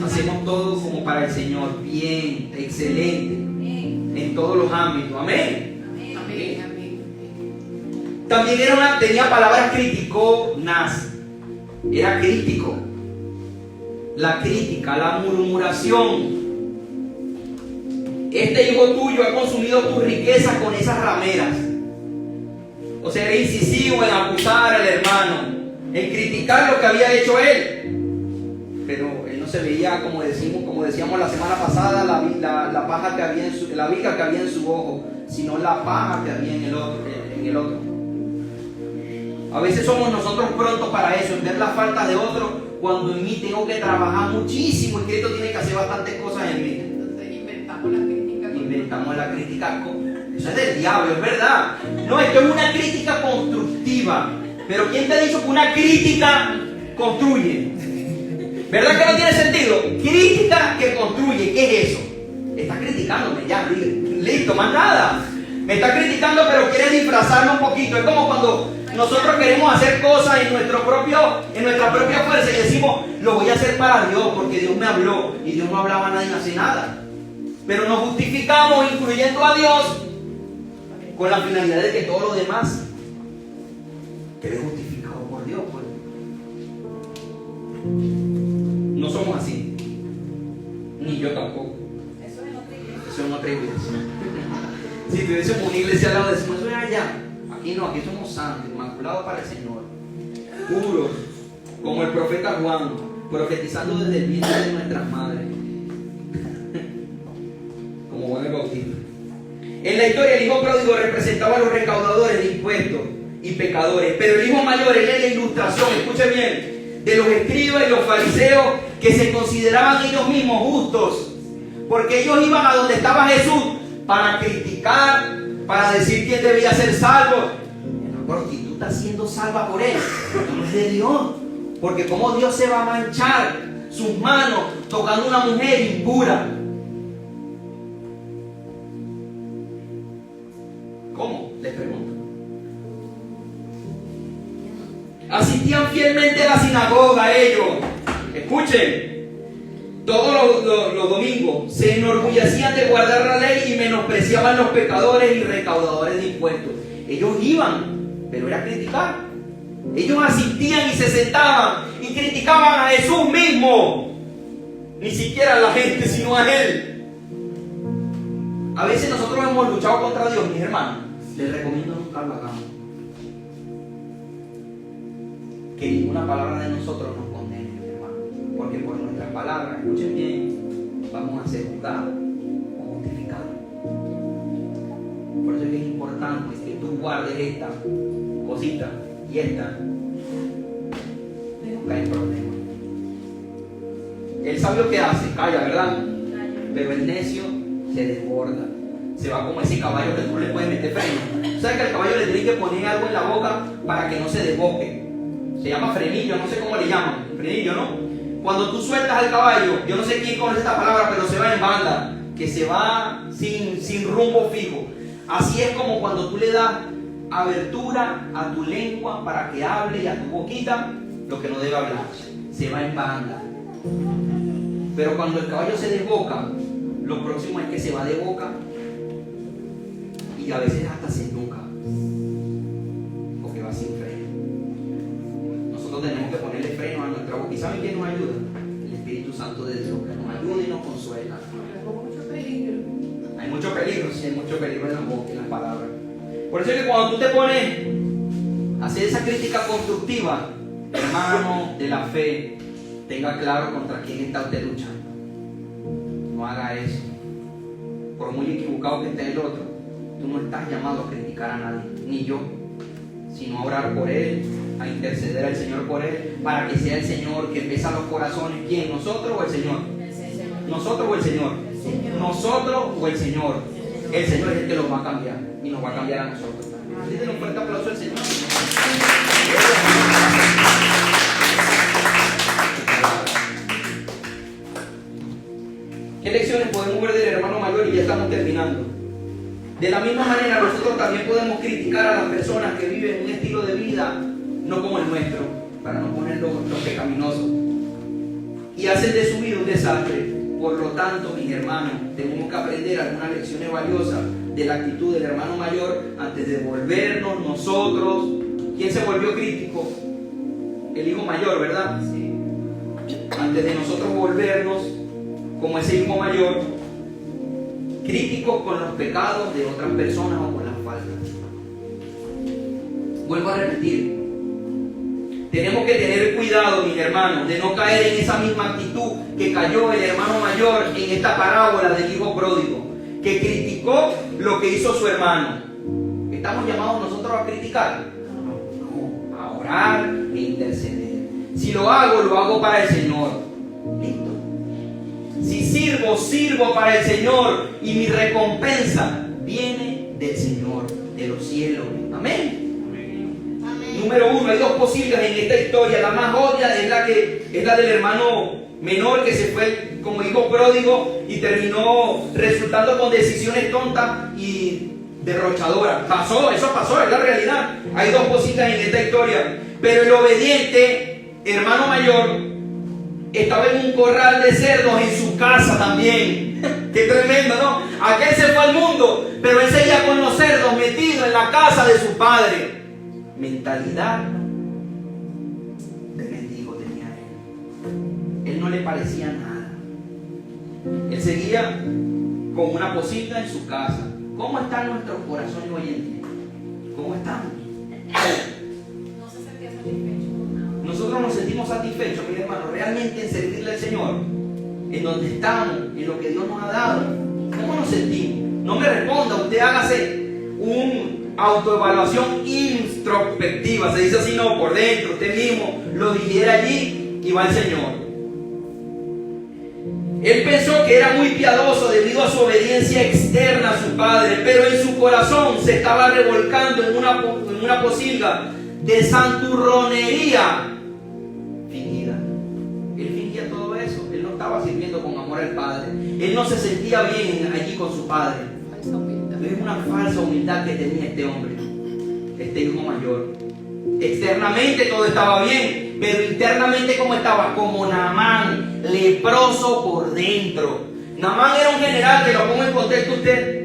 Hacemos todo como para el Señor, bien, excelente, en todos los ámbitos. Amén. Amén, amén. También tenía palabras criticonas. Era crítico. la crítica, la murmuración. Este hijo tuyo ha consumido tu riqueza con esas rameras. O sea, era incisivo en acusar al hermano, en criticar lo que había hecho él. Pero él no se veía, como decíamos la semana pasada, la paja que había la viga que había en su ojo, sino la paja que había en el otro. A veces somos nosotros prontos para eso, en ver las faltas de otro, cuando en mí tengo que trabajar muchísimo, y que esto tiene que hacer bastantes cosas en mí. Entonces inventamos la crítica. Inventamos la crítica. Eso es del diablo, es verdad. No, esto es una crítica constructiva. Pero ¿quién te ha dicho que una crítica construye? ¿Verdad que no tiene sentido? Crítica que construye, ¿qué es eso? Estás criticándome, ya, listo, más nada. Me está criticando, pero quiere disfrazarlo un poquito. Es como cuando nosotros queremos hacer cosas en nuestra propia fuerza y decimos, lo voy a hacer para Dios, porque Dios me habló, y Dios no hablaba, nadie hace nada. Pero nos justificamos incluyendo a Dios con la finalidad de que todo lo demás quede justificado por Dios. Pues. No somos así, ni yo tampoco. Eso es otra iglesia. Eso es otra iglesia. Si tuviésemos una iglesia al lado, decimos, eso es allá. Aquí no, aquí somos santos, inmaculados para el Señor, puros, como el profeta Juan, profetizando desde el vientre de nuestras madres, como Juan el Bautista. En la historia, el hijo pródigo representaba a los recaudadores de impuestos y pecadores, pero el hijo mayor es la ilustración, escuchen bien, de los escribas y los fariseos que se consideraban ellos mismos justos, porque ellos iban a donde estaba Jesús para criticar, para decir quién debía ser salvo. Pero si tú estás siendo salva por él, no es de Dios, porque como Dios se va a manchar sus manos tocando a una mujer impura. ¿Cómo? Les pregunto. Asistían fielmente a la sinagoga ellos. Escuchen. Todos los domingos se enorgullecían de guardar la ley y menospreciaban los pecadores y recaudadores de impuestos. Ellos iban, pero era criticar. Ellos asistían y se sentaban y criticaban a Jesús mismo. Ni siquiera a la gente, sino a Él. A veces nosotros hemos luchado contra Dios, mis hermanos. Les recomiendo nunca lo hagamos. Que ninguna palabra de nosotros nos condene, mis hermanos. Porque por nuestras palabras, escuchen bien, vamos a ser juzgados o justificados. Por eso es que es importante que tú guardes esta cosita y esta. No cae en problema. El sabio que hace, calla, ¿verdad? Pero el necio se desborda. Se va como ese caballo que tú no le puedes meter freno. ¿Sabes que al caballo le tienes que poner algo en la boca para que no se desboque? Se llama frenillo, no sé cómo le llaman. Frenillo, ¿no? Cuando tú sueltas al caballo, yo no sé quién conoce esta palabra, pero se va en banda, que se va sin rumbo fijo. Así es como cuando tú le das abertura a tu lengua para que hable y a tu boquita lo que no debe hablar. Se va en banda. Pero cuando el caballo se desboca, lo próximo es que se va de boca y a veces hasta se nuca, porque va sin freno. Nosotros tenemos que ponerle freno a nuestra boca. ¿Y saben quién nos ayuda? El Espíritu Santo de Dios, que nos ayuda y nos consuela. Hay mucho peligro, sí, hay mucho peligro en la boca y en las palabras. Por eso es que cuando tú te pones a hacer esa crítica constructiva, hermano de la fe, tenga claro contra quién está usted luchando. No haga eso. Por muy equivocado que esté el otro, tú no estás llamado a criticar a nadie, ni yo, sino a orar por él, a interceder al Señor por él, para que sea el Señor que pesa los corazones. ¿Quién? ¿Nosotros o el Señor? ¿Nosotros o el Señor? ¿Nosotros o el Señor? El Señor es el que los va a cambiar y nos va a cambiar a nosotros. Denle un fuerte aplauso al Señor. ¿Qué lecciones podemos ver del hermano mayor? Y ya estamos terminando. De la misma manera, nosotros también podemos criticar a las personas que viven un estilo de vida no como el nuestro, para no ponerlos pecaminosos, y hacen de su vida un desastre. Por lo tanto, mis hermanos, tenemos que aprender algunas lecciones valiosas de la actitud del hermano mayor antes de volvernos nosotros. ¿Quién se volvió crítico? El hijo mayor, ¿verdad? Sí. antes de nosotros volvernos como ese hijo mayor, críticos con los pecados de otras personas o con las faltas. Vuelvo a repetir, tenemos que tener cuidado, mis hermanos, de no caer en esa misma actitud que cayó el hermano mayor en esta parábola del hijo pródigo, que criticó lo que hizo su hermano. ¿Estamos llamados nosotros a criticar? No, a orar e interceder. Si lo hago para el Señor. Listo. Si sirvo para el Señor, y mi recompensa viene del Señor, de los cielos. Amén. Número 1, hay dos posibles en esta historia. La más obvia es la del hermano menor que se fue como hijo pródigo y terminó resultando con decisiones tontas y derrochadoras. Eso pasó, es la realidad. Hay dos posibles en esta historia. Pero el obediente hermano mayor estaba en un corral de cerdos en su casa también. Qué tremendo, ¿no? Aquel se fue al mundo, pero él seguía con los cerdos metido en la casa de su padre. Mentalidad de mendigo tenía él. Él no le parecía nada. Él seguía con una posita en su casa. ¿Cómo están nuestros corazones hoy en día? ¿Cómo estamos? No se sentía satisfecho con nada. Nosotros nos sentimos satisfechos, mis hermanos, realmente en servirle al Señor, en donde estamos, en lo que Dios nos ha dado. ¿Cómo nos sentimos? No me responda, usted hágase un autoevaluación introspectiva, se dice así, no, por dentro, usted mismo lo digiere allí y va al Señor. Él pensó que era muy piadoso debido a su obediencia externa a su padre, pero en su corazón se estaba revolcando en una posilga de santurronería fingida. Él fingía todo eso, él no estaba sirviendo con amor al Padre, él no se sentía bien allí con su padre. Falsa humildad. Es una falsa humildad que tenía este hombre, este hijo mayor. Externamente todo estaba bien, pero internamente ¿cómo estaba? Como Naamán, leproso por dentro. Naamán era un general, que lo pongo en contexto usted,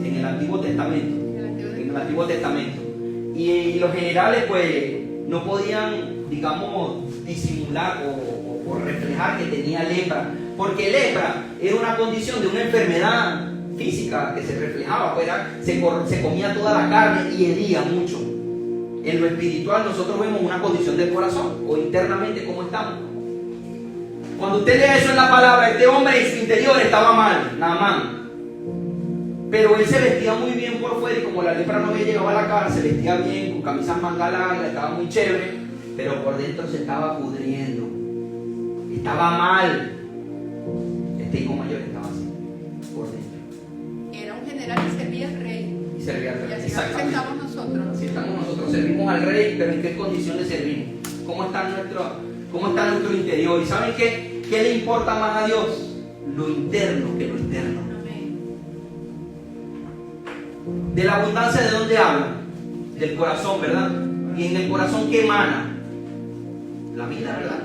en el Antiguo Testamento. En el Antiguo Testamento. Y los generales pues no podían, digamos, disimular o reflejar que tenía lepra, porque lepra era una condición de una enfermedad física que se reflejaba, se comía toda la carne y hería mucho. En lo espiritual nosotros vemos una condición del corazón, o internamente cómo estamos. Cuando usted lee eso en la palabra, este hombre en su interior estaba mal, Naamán, pero él se vestía muy bien por fuera, y como la lepra no había llegado a la cara, se vestía bien, con camisas manga larga, estaba muy chévere, pero por dentro se estaba pudriendo, estaba mal. Este hijo mayor estaba así, por dentro. Era un general y servía al rey. Y servía al Y rey, así exactamente. estamos nosotros. Así estamos nosotros, servimos al rey, pero ¿en qué condiciones servimos? ¿Cómo está nuestro interior? ¿Y saben qué? ¿Qué le importa más a Dios? Lo interno que lo externo. Amén. De la abundancia, ¿de dónde habla? Del corazón, ¿verdad? Y en el corazón, ¿qué emana? La vida, ¿verdad?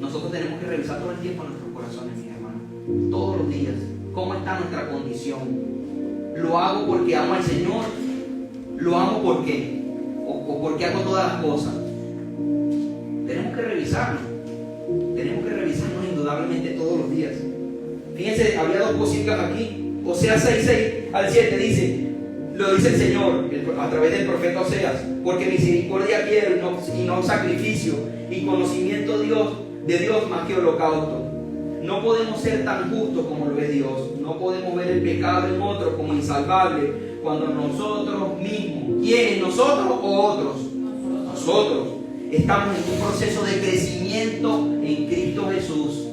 Nosotros tenemos que revisar todo el tiempo nuestros corazones, mis hermanos, todos los días. ¿Cómo está nuestra condición? ¿Lo hago porque amo al Señor? ¿Lo amo porque? ¿O porque hago todas las cosas? Tenemos que revisarlo. Tenemos que revisarnos indudablemente todos los días. Fíjense, había dos cositas aquí. Oseas 6 al 7 dice, lo dice el Señor a través del profeta Oseas, porque misericordia quiero y no sacrificio, y conocimiento de Dios más que holocausto. No podemos ser tan justos como lo es Dios. No podemos ver el pecado en otro como insalvable, cuando nosotros mismos, ¿quiénes? ¿Nosotros o otros? Nosotros estamos en un proceso de crecimiento en Cristo Jesús.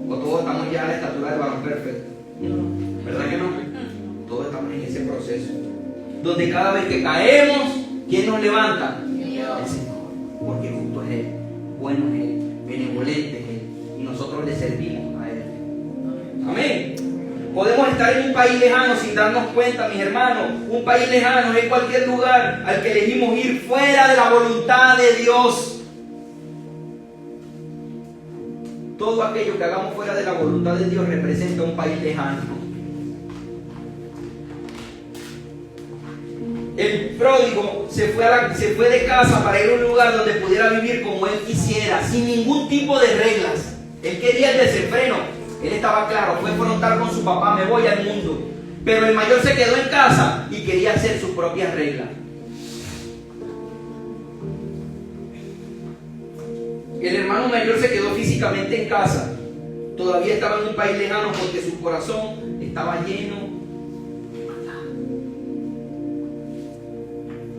O todos estamos ya a la estatura del varón perfecto. ¿Verdad que no? Todos estamos en ese proceso, donde cada vez que caemos, ¿quién nos levanta? Dios. El Señor. Porque justo es Él, bueno es Él, benevolente es Él, y nosotros le servimos a Él. Amén. Podemos estar en un país lejano sin darnos cuenta, mis hermanos. Un país lejano es cualquier lugar al que elegimos ir fuera de la voluntad de Dios. Todo aquello que hagamos fuera de la voluntad de Dios representa un país lejano. El pródigo se fue de casa para ir a un lugar donde pudiera vivir como él quisiera, sin ningún tipo de reglas. Él quería el desenfreno. Él estaba claro, fue frontal con su papá, me voy al mundo. Pero el mayor se quedó en casa y quería hacer sus propias reglas. El hermano mayor se quedó físicamente en casa. Todavía estaba en un país lejano porque su corazón estaba lleno.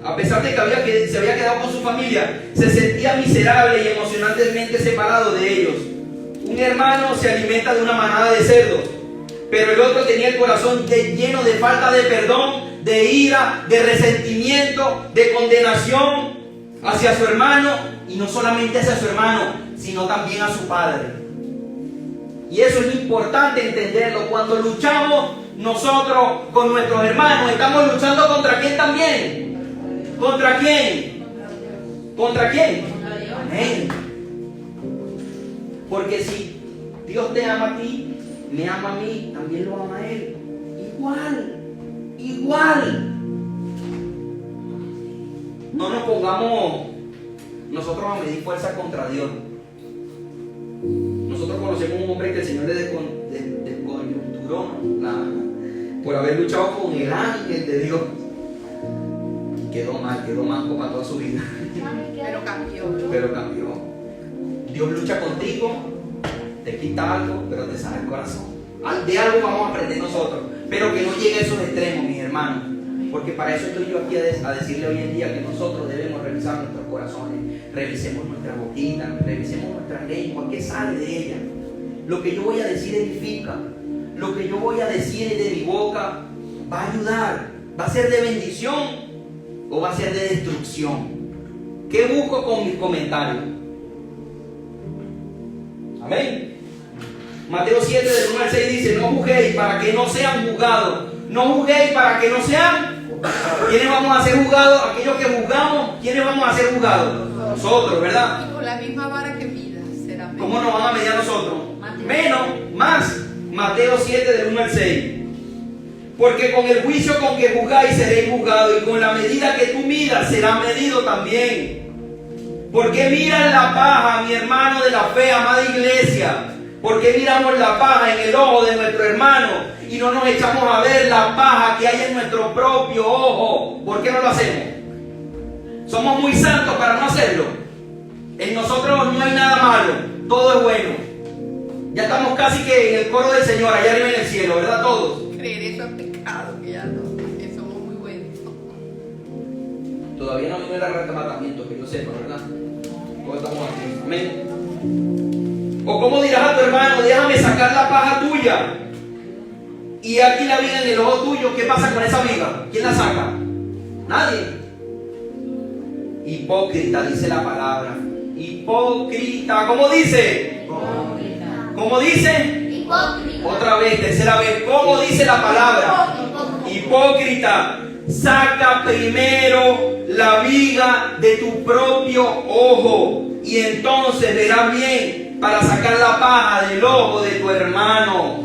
A pesar de que se había quedado con su familia, se sentía miserable y emocionalmente separado de ellos. Un hermano se alimenta de una manada de cerdos, pero el otro tenía el corazón lleno de falta de perdón, de ira, de resentimiento, de condenación hacia su hermano, y no solamente hacia su hermano, sino también a su padre. Y eso es importante entenderlo. Cuando luchamos nosotros con nuestros hermanos, estamos luchando ¿contra quién también? ¿Contra quién? ¿Contra quién? Amén. Porque si Dios te ama a ti, me ama a mí, también lo ama a Él. Igual. No nos pongamos nosotros a medir fuerza contra Dios. Nosotros conocemos un hombre que el Señor le descoyunturó, ¿no? Por haber luchado con el ángel de Dios. Quedó manco para toda su vida. Pero cambió. Dios lucha contigo, te quita algo, pero te sana el corazón. De algo vamos a aprender nosotros, pero que no llegue a esos extremos, mis hermanos. Porque para eso estoy yo aquí a decirle hoy en día que nosotros debemos revisar nuestros corazones, revisemos nuestra boquita, revisemos nuestra lengua, qué sale de ella. Lo que yo voy a decir edifica, lo que yo voy a decir de mi boca va a ayudar, va a ser de bendición o va a ser de destrucción. ¿Qué busco con mis comentarios? Amén. Mateo 7 del 1 al 6 dice: no juzguéis para que no sean juzgados. No juzguéis para que no sean. ¿Quiénes vamos a ser juzgados? Aquellos que juzgamos. ¿Quiénes vamos a ser juzgados? Nosotros, ¿verdad? Y con la misma vara que midas será medida. ¿Cómo nos van a medir a nosotros? Menos, más. Mateo 7 del 1 al 6. Porque con el juicio con que juzgáis seréis juzgados, y con la medida que tú midas será medido también. ¿Por qué miran la paja, mi hermano de la fe, amada iglesia? ¿Por qué miramos la paja en el ojo de nuestro hermano y no nos echamos a ver la paja que hay en nuestro propio ojo? ¿Por qué no lo hacemos? Somos muy santos para no hacerlo. En nosotros no hay nada malo, todo es bueno. Ya estamos casi que en el coro del Señor, allá arriba en el cielo, ¿verdad? Todos. Creer eso es pecado, que ya no, que somos muy buenos. Todavía no vino el arrebatamiento, que yo sepa, ¿verdad? Todos estamos aquí. Amén. O como dirás a tu hermano: déjame sacar la paja tuya, y aquí la viga en el ojo tuyo. ¿Qué pasa con esa viga? ¿Quién la saca? Nadie. Hipócrita, dice la palabra. Hipócrita. ¿Cómo dice? Hipócrita. ¿Cómo dice? Hipócrita. Otra vez, tercera vez. ¿Cómo dice la palabra? Hipócrita. Saca primero la viga de tu propio ojo, y entonces verás bien para sacar la paja del ojo de tu hermano.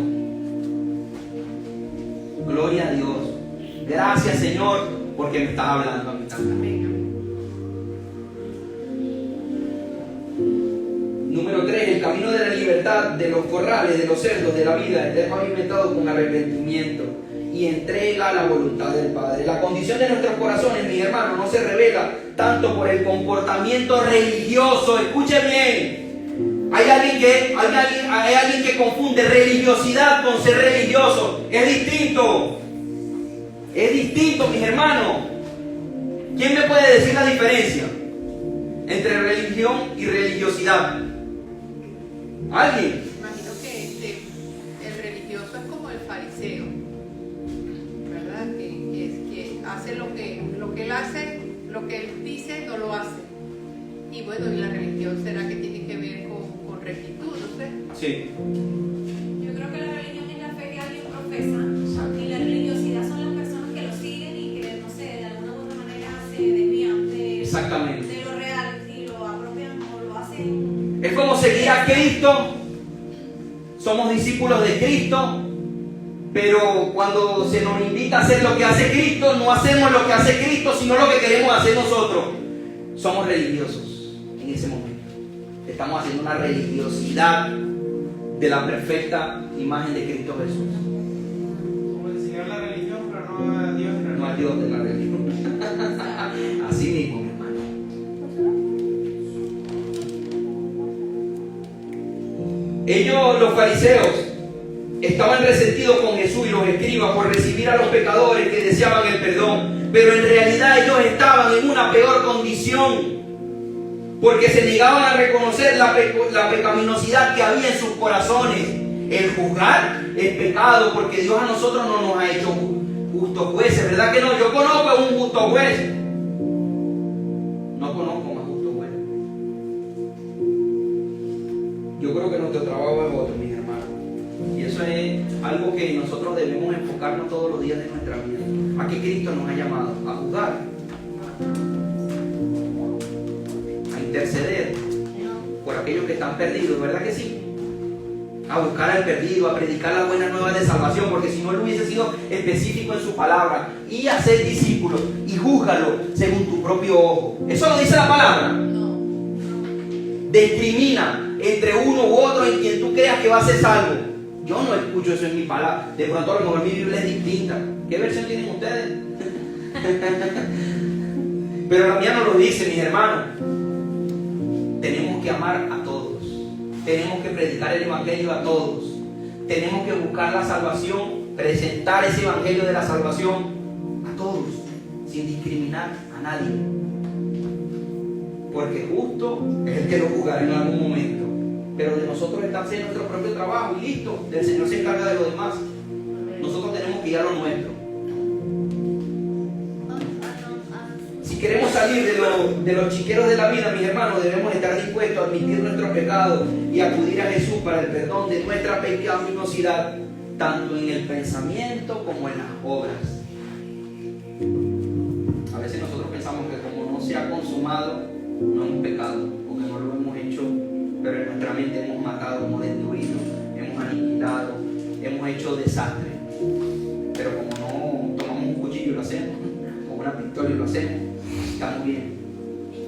Gloria a Dios. Gracias, Señor, porque me estás hablando a mí también. Número 3. El camino de la libertad de los corrales, de los cerdos, de la vida, es pavimentado con arrepentimiento y entrega a la voluntad del Padre. La condición de nuestros corazones, mis hermanos, no se revela tanto por el comportamiento religioso. Escuche bien. Hay alguien que confunde religiosidad con ser religioso. Es distinto. Es distinto, mis hermanos. ¿Quién me puede decir la diferencia entre religión y religiosidad? ¿Alguien? Imagino que el religioso es como el fariseo, ¿verdad? Que hace lo que él hace, lo que él dice, no lo hace. Y bueno, y la religión será que tiene que ver con rectitud, no sé. Sí. Yo creo que la religión es la fe que alguien profesa, y la religiosidad son las personas que lo siguen y que, no sé, de alguna u otra manera se desvían Exactamente. de lo real y lo apropian o lo hacen. Es como seguir a Cristo. Somos discípulos de Cristo, Pero cuando se nos invita a hacer lo que hace Cristo, no hacemos lo que hace Cristo, sino lo que queremos hacer nosotros. Somos religiosos en ese momento. Estamos haciendo una religiosidad de la perfecta imagen de Cristo Jesús. Como enseñar la religión, pero no a Dios. No al Dios de la religión. Así mismo, mi hermano. Ellos, los fariseos, estaban resentidos con Jesús y los escribas por recibir a los pecadores que deseaban el perdón, pero en realidad ellos estaban en una peor condición porque se negaban a reconocer la pecaminosidad que había en sus corazones. El juzgar es pecado porque Dios a nosotros no nos ha hecho justos jueces, ¿verdad que no? Yo conozco a un justo juez, no conozco más justo juez. Yo creo que nuestro trabajo es otro, mis hermanos. Y eso es algo que nosotros debemos enfocarnos todos los días de nuestra vida. ¿A qué Cristo nos ha llamado? A juzgar, a interceder por aquellos que están perdidos, ¿verdad que sí? A buscar al perdido, a predicar la buena nueva de salvación, porque si no él hubiese sido específico en su palabra, y a ser discípulo y júzgalo según tu propio ojo. Eso lo dice la palabra. Discrimina entre uno u otro en quien tú creas que va a ser salvo. Yo no escucho eso en mi palabra. De pronto a lo mejor mi Biblia es distinta. ¿Qué versión tienen ustedes? Pero la mía no lo dice, mis hermanos. Tenemos que amar a todos. Tenemos que predicar el evangelio a todos. Tenemos que buscar la salvación, presentar ese evangelio de la salvación a todos, sin discriminar a nadie. Porque justo es el que lo juzgará en algún momento. Pero de nosotros está haciendo nuestro propio trabajo y listo. El Señor se encarga de lo demás. Nosotros tenemos que ir a lo nuestro. Si queremos salir de los chiqueros de la vida, mis hermanos, debemos estar dispuestos a admitir nuestros pecados y acudir a Jesús para el perdón de nuestra pecaminosidad, tanto en el pensamiento como en las obras. A veces nosotros pensamos que como no se ha consumado, no hemos pecado, porque no lo hemos hecho, pero en nuestra mente hemos matado, hemos destruido, hemos aniquilado, hemos hecho desastre. Pero como no tomamos un cuchillo y lo hacemos, con una pistola y lo hacemos, estamos bien.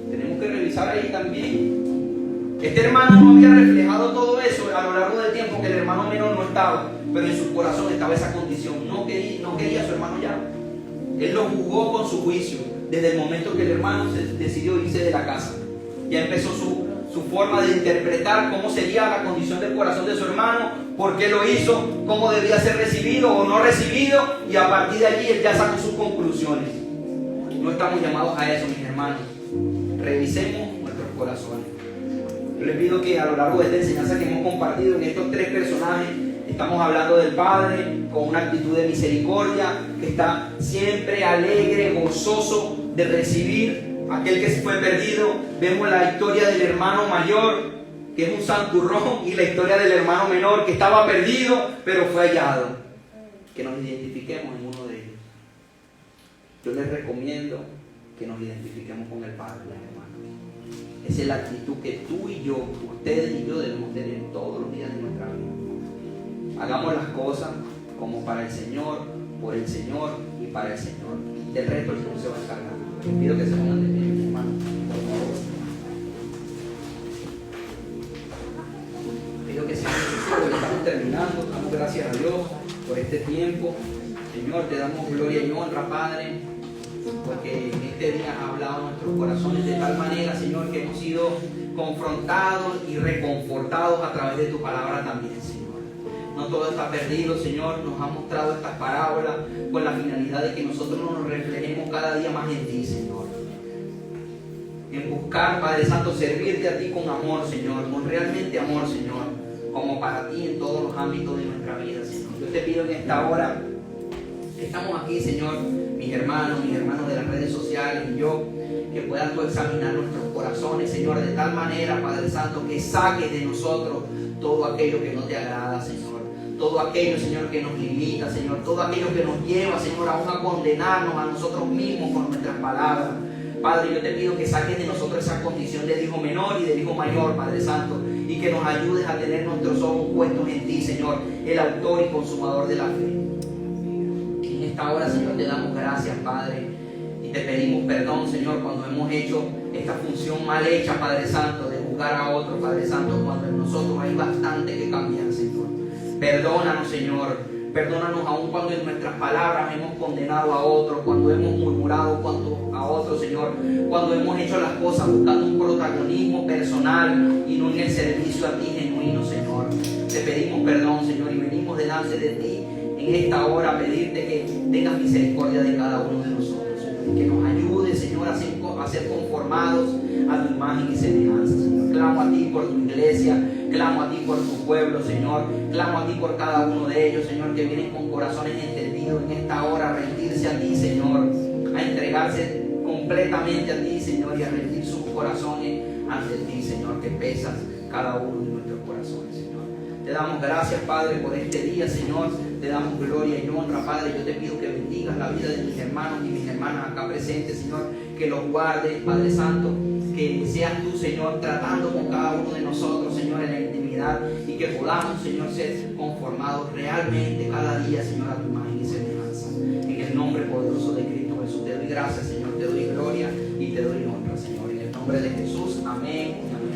Tenemos que revisar ahí también. Este hermano no había reflejado todo eso a lo largo del tiempo que el hermano menor no estaba, pero en su corazón estaba esa condición. No quería a su hermano ya. Él lo juzgó con su juicio desde el momento que el hermano decidió irse de la casa. Ya empezó su forma de interpretar cómo sería la condición del corazón de su hermano, por qué lo hizo, cómo debía ser recibido o no recibido, y a partir de allí él ya sacó sus conclusiones. No estamos llamados a eso, mis hermanos. Revisemos nuestros corazones. Yo les pido que a lo largo de esta enseñanza que hemos compartido en estos tres personajes, estamos hablando del Padre con una actitud de misericordia, que está siempre alegre, gozoso de recibir a aquel que se fue perdido. Vemos la historia del hermano mayor, que es un santurrón, y la historia del hermano menor, que estaba perdido, pero fue hallado. Que nos identifiquemos en uno de ellos. Yo les recomiendo que nos identifiquemos con el Padre, hermano. Esa es la actitud que tú y yo, ustedes y yo debemos tener todos los días de nuestra vida. Hagamos las cosas como para el Señor, por el Señor y para el Señor. Del resto el Señor se va a encargar. Les pido que se pongan de pie, mis hermanos, por favor. Pido que sean necesarios, estamos terminando. Damos gracias a Dios por este tiempo. Señor, te damos gloria y honra, Padre, porque en este día has hablado a nuestros corazones de tal manera, Señor, que hemos sido confrontados y reconfortados a través de tu palabra también, Señor. No todo está perdido, Señor. Nos ha mostrado estas parábolas con la finalidad de que nosotros nos reflejemos cada día más en ti, Señor. En buscar, Padre Santo, servirte a ti con amor, Señor, con realmente amor, Señor, como para ti en todos los ámbitos de nuestra vida, Señor. Yo te pido en esta hora, estamos aquí, Señor, mis hermanos de las redes sociales y yo, que puedas tú examinar nuestros corazones, Señor, de tal manera, Padre Santo, que saques de nosotros todo aquello que no te agrada, Señor. Todo aquello, Señor, que nos limita, Señor. Todo aquello que nos lleva, Señor, aún a condenarnos a nosotros mismos con nuestras palabras. Padre, yo te pido que saques de nosotros esa condición del hijo menor y del hijo mayor, Padre Santo, y y que nos ayudes a tener nuestros ojos puestos en ti, Señor, el autor y consumador de la fe. En esta hora, Señor, te damos gracias, Padre, y te pedimos perdón, Señor, cuando hemos hecho esta función mal hecha, Padre Santo, de juzgar a otro, Padre Santo, cuando en nosotros hay bastante que cambiar, Señor. Perdónanos, Señor. Perdónanos aún cuando en nuestras palabras hemos condenado a otros, cuando hemos murmurado a otros, Señor, cuando hemos hecho las cosas buscando un protagonismo personal y no en el servicio a ti genuino, Señor. Te pedimos perdón, Señor, y venimos delante de ti en esta hora a pedirte que tengas misericordia de cada uno de nosotros, Señor, y que nos ayude, Señor, a ser conformados a tu imagen y semejanza, Señor. Clamo a ti por tu iglesia, clamo a ti por tu pueblo, Señor. Clamo a ti por cada uno de ellos, Señor, que vienen con corazones entendidos en esta hora a rendirse a ti, Señor, a entregarse completamente a ti, Señor, y a rendir sus corazones ante ti, Señor, que pesas cada uno de nuestros corazones, Señor. Te damos gracias, Padre, por este día, Señor. Te damos gloria y honra, Padre. Yo te pido que bendigas la vida de mis hermanos y mis hermanas acá presentes, Señor, que los guardes, Padre Santo, que seas tú, Señor, tratando con cada uno de nosotros, Señor, en la intimidad, y que podamos, Señor, ser conformados realmente cada día, Señor, a tu imagen y semejanza. En el nombre poderoso de Cristo Jesús te doy gracias, Señor, te doy gloria y te doy honra, Señor. En el nombre de Jesús, amén. Amén.